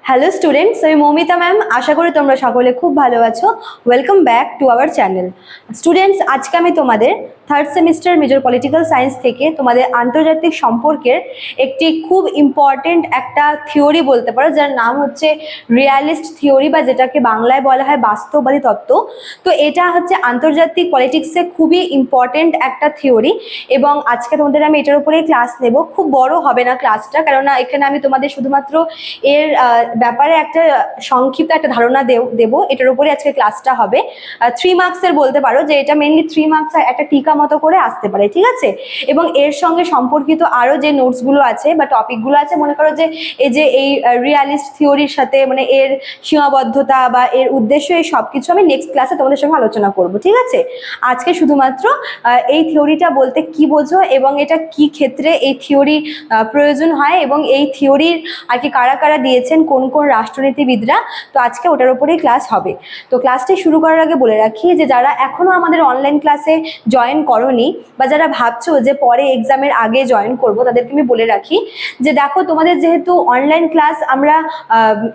Hello students, আমি Moumita ma'am. আশা করি তোমরা সকলে খুব ভালো আছো। Welcome back to our channel. Students, আজকে আমি তোমাদের third semester major political science থেকে তোমাদের আন্তর্জাতিক সম্পর্কের একটি খুব ইম্পর্টেন্ট একটা থিওরি বলতে পারো, যার নাম হচ্ছে রিয়ালিস্ট থিওরি, বা যেটাকে বাংলায় বলা হয় বাস্তববাদী তত্ত্ব। তো এটা হচ্ছে আন্তর্জাতিক পলিটিক্সে খুবই ইম্পর্টেন্ট একটা থিওরি, এবং আজকে তোমাদের আমি এটার উপরেই ক্লাস নেব। খুব বড় হবে না ক্লাসটা, কেননা এখানে আমি তোমাদের শুধুমাত্র এর ব্যাপারে একটা সংক্ষিপ্ত একটা ধারণা দেব। এটার উপরে আজকে ক্লাসটা হবে। 3 মার্কসের বলতে পারো যে এটা মেইনলি 3 মার্কস একটা টিকা মতো করে আসতে পারে, ঠিক আছে। এবং এর সঙ্গে সম্পর্কিত আরো যে নোটসগুলো আছে বা টপিকগুলো আছে, মনে করো যে এই রিয়ালিস্ট থিওরির সাথে মানে এর সীমাবদ্ধতা বা এর উদ্দেশ্য, এই সব কিছু আমি নেক্সট ক্লাসে তোমাদের সঙ্গে আলোচনা করব, ঠিক আছে। আজকে শুধুমাত্র এই থিওরিটা বলতে কি বোঝো এবং এটা কি ক্ষেত্রে এই থিওরি প্রয়োজন হয়, এবং এই থিওরির আর কি কারা কারা দিয়েছেন, কোন কোন রাষ্ট্রনীতিবিদরা, তো আজকে ওটার উপরেই ক্লাস হবে। তো ক্লাসটি শুরু করার আগে বলে রাখি যে যারা এখনো আমাদের অনলাইন ক্লাসে জয়েন করোনি বা যারা ভাবছো যে পরে এক্সামের আগে জয়েন করব, তাদেরকে আমি বলে রাখি যে দেখো, তোমাদের যেহেতু অনলাইন ক্লাস আমরা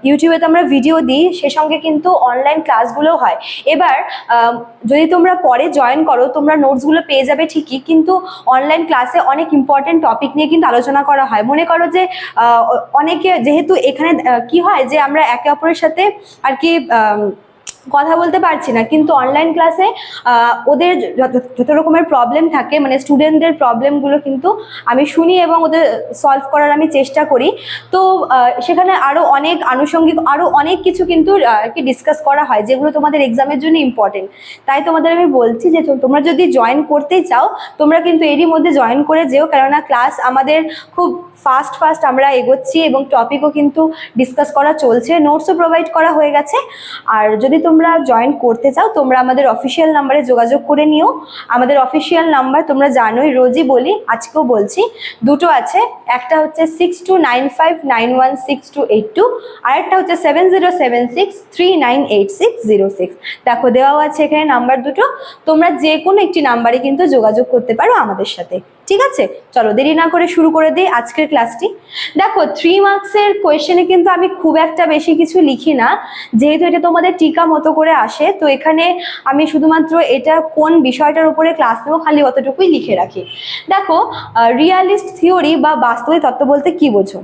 ইউটিউবে তো আমরা ভিডিও দিই, সে সঙ্গে কিন্তু অনলাইন ক্লাসগুলো হয়। এবার যদি তোমরা পরে জয়েন করো, তোমরা নোটসগুলো পেয়ে যাবে ঠিকই, কিন্তু অনলাইন ক্লাসে অনেক ইম্পর্টেন্ট টপিক নিয়ে কিন্তু আলোচনা করা হয়। মনে করো যে অনেকে যেহেতু এখানে কি হয় যে আমরা একে অপরের সাথে আর কি কথা বলতে পারছি না, কিন্তু অনলাইন ক্লাসে ওদের যত রকমের প্রবলেম থাকে, মানে স্টুডেন্টদের প্রবলেমগুলো কিন্তু আমি শুনি এবং ওদের সলভ করার আমি চেষ্টা করি। তো সেখানে আরও অনেক আনুষঙ্গিক আরও অনেক কিছু কিন্তু আর কি ডিসকাস করা হয়, যেগুলো তোমাদের এক্সামের জন্য ইম্পর্টেন্ট। তাই তোমাদের আমি বলছি যে তোমরা যদি জয়েন করতেই চাও, তোমরা কিন্তু এরই মধ্যে জয়েন করে যেও, কেননা ক্লাস আমাদের খুব ফাস্ট আমরা এগোচ্ছি এবং টপিকও কিন্তু ডিসকাস করা চলছে, নোটসও প্রোভাইড করা হয়ে গেছে। আর যদি তোমরা জয়েন করতে চাও, তোমরা আমাদের অফিসিয়াল নাম্বারে যোগাযোগ করে নিও। আমাদের অফিসিয়াল নাম্বার তোমরা জানোই, রোজই বলি, আজকেও বলছি, দুটো আছে। একটা হচ্ছে 6295916282, আর একটা হচ্ছে 7076398606। দেখো দেওয়াও আছে এখানে নাম্বার দুটো, তোমরা যে কোনো একটি নাম্বারে কিন্তু যোগাযোগ করতে পারো আমাদের সাথে, ঠিক আছে। চলো দেরি না করে শুরু করে দিই আজকের ক্লাসটি। দেখো 3 মার্কসের কোয়েশ্চেনে কিন্তু আমি খুব একটা বেশি কিছু লিখি না, যেহেতু এটা তোমাদের টিকা মতো করে আসে। তো এখানে আমি শুধুমাত্র এটা কোন বিষয়টার উপরে ক্লাস নেবো খালি অতটুকুই লিখে রাখি। দেখো রিয়ালিস্ট থিওরি বা বাস্তবিক তত্ত্ব বলতে কি বোঝো।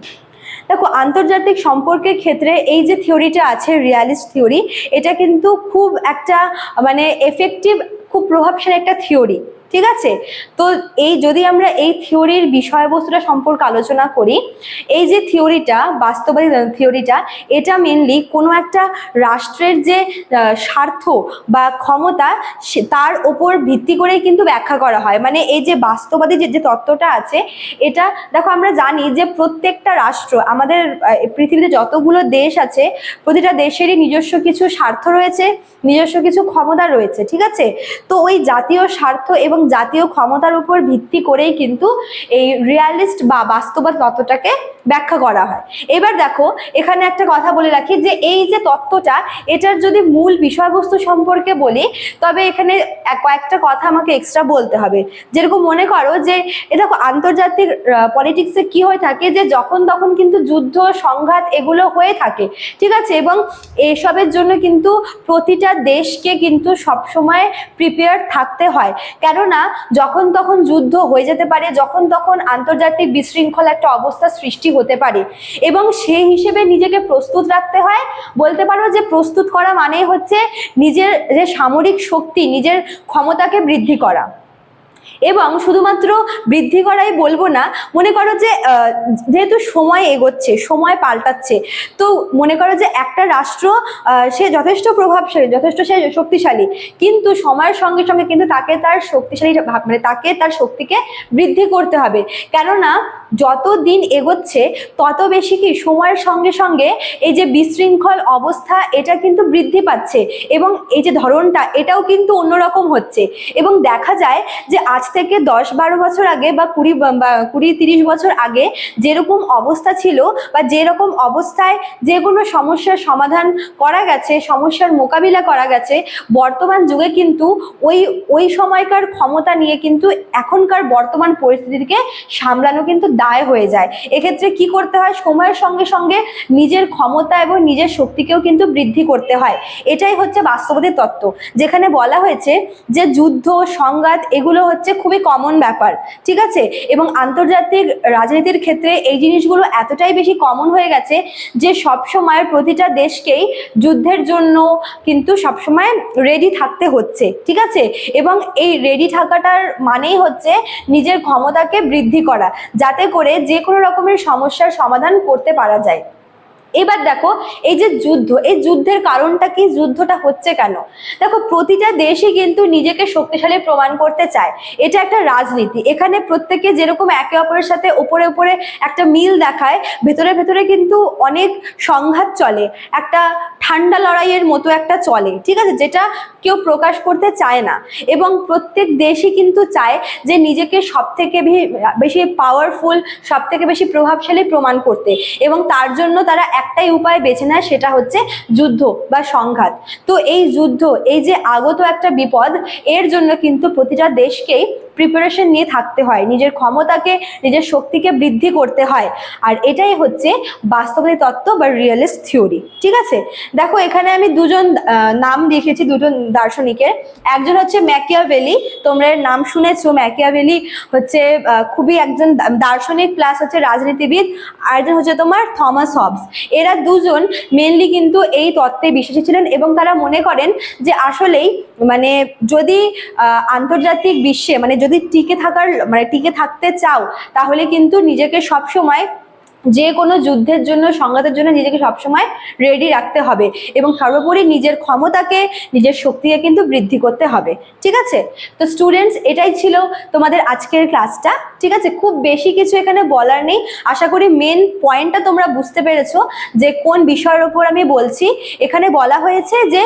দেখো, আন্তর্জাতিক সম্পর্কের ক্ষেত্রে এই যে থিওরিটা আছে রিয়ালিস্ট থিওরি, এটা কিন্তু খুব একটা মানে এফেক্টিভ, খুব প্রভাবশালী একটা থিওরি, ঠিক আছে। তো এই যদি আমরা এই থিওরির বিষয়বস্তুটা সম্পর্কে আলোচনা করি, এই যে থিওরিটা বাস্তবায়ী থিওরিটা, এটা মেনলি কোনো একটা রাষ্ট্রের যে স্বার্থ বা ক্ষমতা, তার ওপর ভিত্তি করেই কিন্তু ব্যাখ্যা করা হয়। মানে এই যে বাস্তবাদী যে তত্ত্বটা আছে, এটা দেখো আমরা জানি যে প্রত্যেকটা রাষ্ট্র, আমাদের পৃথিবীতে যতগুলো দেশ আছে, প্রতিটা দেশেরই নিজস্ব কিছু স্বার্থ রয়েছে, নিজস্ব কিছু ক্ষমতা রয়েছে, ঠিক আছে। তো ওই জাতীয় স্বার্থ এবং জাতীয় ক্ষমতার উপর ভিত্তি করেই কিন্তু এই রিয়ালিস্ট বা বাস্তববাদ তত্ত্বটাকে ব্যাখ্যা করা হয়। এবার দেখো, এখানে একটা কথা বলে রাখি যে এই যে তত্ত্বটা, এটার যদি মূল বিষয়বস্তু সম্পর্কে বলি, তবে এখানে কয়েকটা কথা আমাকে এক্সট্রা বলতে হবে। যেরকম মনে করো যে দেখো, আন্তর্জাতিক পলিটিক্সে কি হয়ে থাকে যে যখন তখন কিন্তু যুদ্ধ সংঘাত এগুলো হয়ে থাকে, ঠিক আছে। এবং এসবের জন্য কিন্তু প্রতিটা দেশকে কিন্তু সবসময় প্রিপেয়ার থাকতে হয়, কেননা যখন তখন যুদ্ধ হয়ে যেতে পারে, যখন তখন আন্তর্জাতিক বিশৃঙ্খল একটা অবস্থা সৃষ্টি হতে পারে, এবং সেই হিসেবে নিজেকে প্রস্তুত রাখতে হয়। বলতে পারো যে প্রস্তুত করা মানেই হচ্ছে নিজের যে সামরিক শক্তি, নিজের ক্ষমতাকে বৃদ্ধি করা। এবং শুধুমাত্র বৃদ্ধি করাই বলবো না, মনে করো যে যেহেতু সময় এগোচ্ছে, সময় পাল্টাচ্ছে, তো মনে করো যে একটা রাষ্ট্র সে যথেষ্ট প্রভাবশালী, যথেষ্ট সে শক্তিশালী, কিন্তু সময়ের সঙ্গে সঙ্গে কিন্তু তাকে তার শক্তিশালী মানে তাকে তার শক্তিকে বৃদ্ধি করতে হবে। কেননা যত দিন এগোচ্ছে তত বেশি কি সময়ের সঙ্গে সঙ্গে এই যে বিশৃঙ্খল অবস্থা, এটা কিন্তু বৃদ্ধি পাচ্ছে, এবং এই যে ধরনটা, এটাও কিন্তু অন্যরকম হচ্ছে। এবং দেখা যায় যে আজ থেকে 10-12 বছর আগে বা 20-30 বছর আগে যেরকম অবস্থা ছিল বা যেরকম অবস্থায় যে কোনো সমস্যার সমাধান করা গেছে, সমস্যার মোকাবিলা করা গেছে, বর্তমান যুগে কিন্তু ওই সময়কার ক্ষমতা নিয়ে কিন্তু এখনকার বর্তমান পরিস্থিতিকে সামলানো কিন্তু দায় হয়ে যায়। এক্ষেত্রে কি করতে হয়, সময়ের সঙ্গে সঙ্গে নিজের ক্ষমতা এবং নিজের শক্তিকেও কিন্তু বৃদ্ধি করতে হয়। এটাই হচ্ছে বাস্তবতার তত্ত্ব, যেখানে বলা হয়েছে যে যুদ্ধ সংঘাত এগুলো হচ্ছে খুবই কমন ব্যাপার, ঠিক আছে। এবং আন্তর্জাতিক রাজনীতির ক্ষেত্রে এই জিনিসগুলো এতটাই বেশি কমন হয়ে গেছে যে সবসময় প্রতিটা দেশকেই যুদ্ধের জন্য কিন্তু সবসময় রেডি থাকতে হচ্ছে, ঠিক আছে। এবং এই রেডি থাকাটার মানেই হচ্ছে নিজের ক্ষমতাকে বৃদ্ধি করা, যাতে করে যে কোনো রকমের সমস্যার সমাধান করতে পারা যায়। এবার দেখো, এই যে যুদ্ধ, এই যুদ্ধের কারণটা কি, যুদ্ধটা হচ্ছে কেন? দেখো, প্রতিটা দেশই কিন্তু নিজেকে শক্তিশালী প্রমাণ করতে চায়, এটা একটা রাজনীতি। এখানে প্রত্যেকে যেরকম একে অপরের সাথে উপরে উপরে একটা মিল দেখায়, ভেতরে ভেতরে কিন্তু অনেক সংঘাত চলে, একটা ঠান্ডা লড়াইয়ের মতো একটা চলে, ঠিক আছে, যেটা কেউ প্রকাশ করতে চায় না। এবং প্রত্যেক দেশই কিন্তু চায় যে নিজেকে সব থেকে বেশি পাওয়ারফুল, সব থেকে বেশি প্রভাবশালী প্রমাণ করতে, এবং তার জন্য তারা একটাই উপায় বেছে নেয়, সেটা হচ্ছে যুদ্ধ বা সংঘাত। তো এই যুদ্ধ, এই যে আগত একটা বিপদ, এর জন্য কিন্তু প্রতিটা দেশকেই প্রিপারেশন নিয়ে থাকতে হয়, নিজের ক্ষমতাকে, নিজের শক্তিকে বৃদ্ধি করতে হয়। আর এটাই হচ্ছে বাস্তববাদী তত্ত্ব বা রিয়েলিস্ট থিওরি, ঠিক আছে। দেখো, এখানে আমি দুজন নাম লিখেছি, দুজন দার্শনিকের। একজন হচ্ছে ম্যাকিয়াভেলি, তোমরা এর নাম শুনেছো। ম্যাকিয়াভেলি হচ্ছে খুবই একজন দার্শনিক প্লাস হচ্ছে রাজনীতিবিদ। আরেকজন হচ্ছে তোমার থমাস হবস। এরা দুজন মেনলি কিন্তু এই তত্ত্বে বিশ্বাসী ছিলেন, এবং তারা মনে করেন যে আসলেই মানে যদি আন্তর্জাতিক বিশ্বে যদি টিকে থাকতে চাও, তাহলে কিন্তু নিজেকে সবসময় যে কোনো যুদ্ধের জন্য, সংঘাতের জন্য নিজেকে সবসময় রেডি রাখতে হবে, এবং সর্বোপরি নিজের ক্ষমতাকে, নিজের শক্তিকে কিন্তু বৃদ্ধি করতে হবে, ঠিক আছে। তো স্টুডেন্টস, এটাই ছিল তোমাদের আজকের ক্লাসটা, ঠিক আছে। খুব বেশি কিছু এখানে বলার নেই। আশা করি মেন পয়েন্টটা তোমরা বুঝতে পেরেছো যে কোন বিষয়ের ওপর আমি বলছি। এখানে বলা হয়েছে যে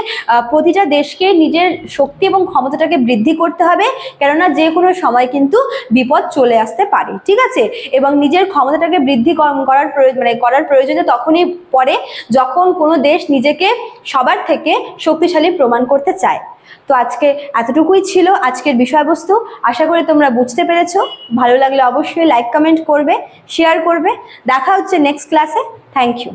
প্রতিটা দেশকে নিজের শক্তি এবং ক্ষমতাটাকে বৃদ্ধি করতে হবে, কেননা যে কোনো সময় কিন্তু বিপদ চলে আসতে পারে, ঠিক আছে। এবং নিজের ক্ষমতাটাকে বৃদ্ধি করার প্রয়োজনে তখনই পড়ে যখন কোনো দেশ নিজেকে সবার থেকে শক্তিশালী প্রমাণ করতে চায়। তো আজকে এতটুকুই ছিল আজকের বিষয়বস্তু। আশা করি তোমরা বুঝতে পেরেছো। ভালো লাগলে অবশ্যই লাইক কমেন্ট করবে, শেয়ার করবে। দেখা হচ্ছে নেক্সট ক্লাসে। Thank you.